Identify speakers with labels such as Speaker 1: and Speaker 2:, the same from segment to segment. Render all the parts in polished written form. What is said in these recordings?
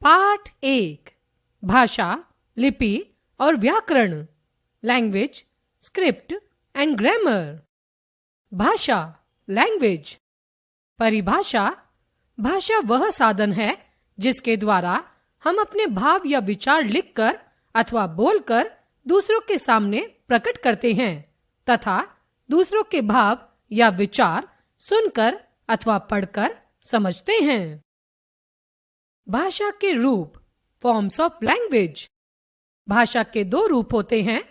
Speaker 1: पाठ 1 भाषा, लिपि और व्याकरण, लैंग्वेज, स्क्रिप्ट एंड ग्रामर। भाषा, लैंग्वेज। परिभाषा, भाषा वह साधन है जिसके द्वारा हम अपने भाव या विचार लिखकर अथवा बोलकर दूसरों के सामने प्रकट करते हैं तथा दूसरों के भाव या विचार सुनकर अथवा पढ़कर समझते हैं। भाषा के रूप, फॉर्म्स ऑफ लैंग्वेज। भाषा के 2 रूप होते हैं।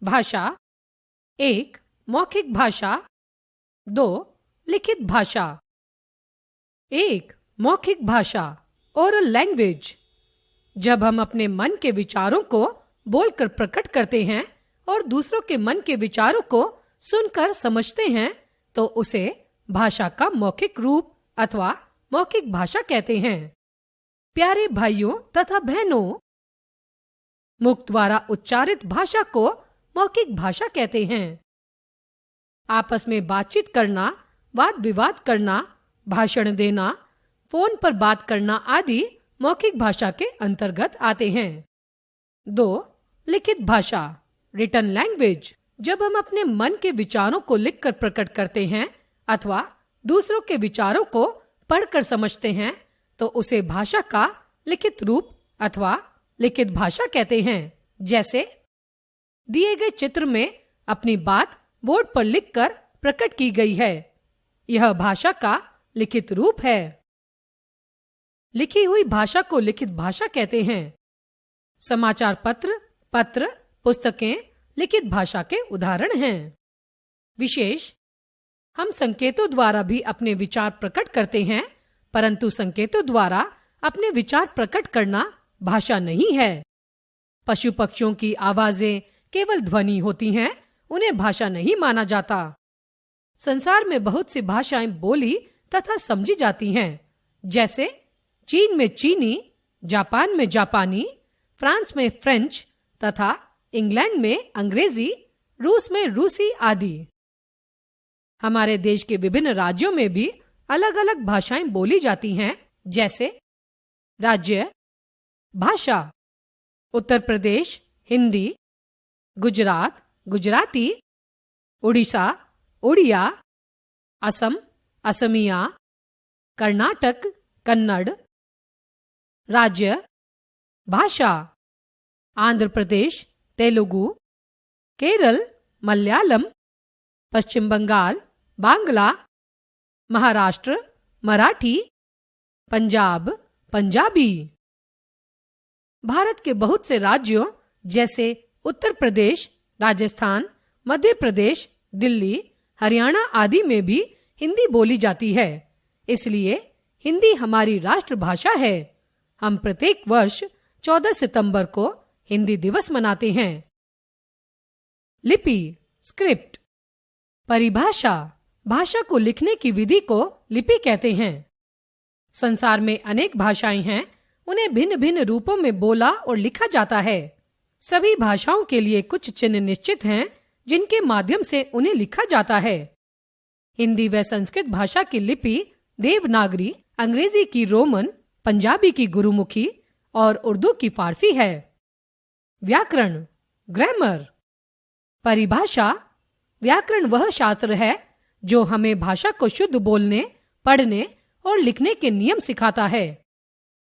Speaker 1: भाषा 1 मौखिक भाषा, 2 लिखित भाषा। 1 मौखिक भाषा, ओरल लैंग्वेज। जब हम अपने मन के विचारों को बोलकर प्रकट करते हैं और दूसरों के मन के विचारों को सुनकर समझते हैं तो उसे भाषा का मौखिक रूप अथवा मौखिक भाषा कहते हैं। प्यारे भाइयों तथा बहनों, मुख द्वारा उच्चारित भाषा को मौखिक भाषा कहते हैं। आपस में बातचीत करना, वाद विवाद करना, भाषण देना, फोन पर बात करना आदि मौखिक भाषा के अंतर्गत आते हैं। 2 लिखित भाषा, रिटन लैंग्वेज। जब हम अपने मन के विचारों को लिखकर प्रकट करते हैं अथवा दूसरों के विचारों को पढ़कर समझते हैं तो उसे भाषा का लिखित रूप अथवा लिखित भाषा कहते हैं। जैसे दिए गए चित्र में अपनी बात बोर्ड पर लिखकर प्रकट की गई है, यह भाषा का लिखित रूप है। लिखी हुई भाषा को लिखित भाषा कहते हैं। समाचार पत्र, पुस्तकें लिखित भाषा के उदाहरण हैं। विशेष, हम संकेतों द्वारा भी अपने विचार प्रकट करते हैं, परंतु संकेतों द्वारा अपने विचार प्रकट करना भाषा नहीं है। पशु पक्षियों की आवाजें केवल ध्वनि होती हैं, उन्हें भाषा नहीं माना जाता। संसार में बहुत सी भाषाएं बोली तथा समझी जाती हैं, जैसे चीन में चीनी, जापान में जापानी, फ्रांस में फ्रेंच तथा इंग्लैंड में अंग्रेजी, रूस में रूसी आदि। हमारे देश के विभिन्न राज्यों में भी अलग अलग भाषाएं बोली जाती हैं, जैसे राज्य भाषा, उत्तर प्रदेश हिंदी, गुजरात गुजराती, उड़ीसा उड़िया, असम असमिया, कर्नाटक कन्नड़। राज्य भाषा, आंध्र प्रदेश तेलुगु, केरल मलयालम, पश्चिम बंगाल बांग्ला, महाराष्ट्र मराठी, पंजाब पंजाबी। भारत के बहुत से राज्यों जैसे उत्तर प्रदेश, राजस्थान, मध्य प्रदेश, दिल्ली, हरियाणा आदि में भी हिंदी बोली जाती है। इसलिए हिंदी हमारी राष्ट्रभाषा है। हम प्रत्येक वर्ष 14 सितंबर को हिंदी दिवस मनाते हैं। लिपि, स्क्रिप्ट। परिभाषा, भाषा को लिखने की विधि को लिपि कहते हैं। संसार में अनेक भाषाएं हैं, उन्हें भिन्न भिन्न रूपों में बोला और लिखा जाता है। सभी भाषाओं के लिए कुछ चिन्ह निश्चित हैं जिनके माध्यम से उन्हें लिखा जाता है। हिंदी व संस्कृत भाषा की लिपि देवनागरी, अंग्रेजी की रोमन, पंजाबी की गुरुमुखी और उर्दू की फारसी है। व्याकरण, ग्रामर। परिभाषा, व्याकरण वह शास्त्र है जो हमें भाषा को शुद्ध बोलने, पढ़ने और लिखने के नियम सिखाता है।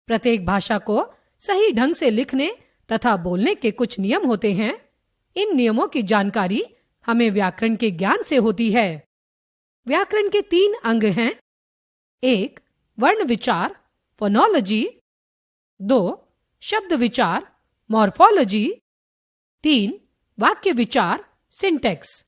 Speaker 1: प्रत्येक भाषा को सही ढंग से लिखने तथा बोलने के कुछ नियम होते हैं। इन नियमों की जानकारी हमें व्याकरण के ज्ञान से होती है। व्याकरण के 3 अंग हैं। 1 वर्ण विचार, फोनोलॉजी, 2 शब्द विचार, मॉर्फोलॉजी, 3 वाक्य विचार, सिंटैक्स।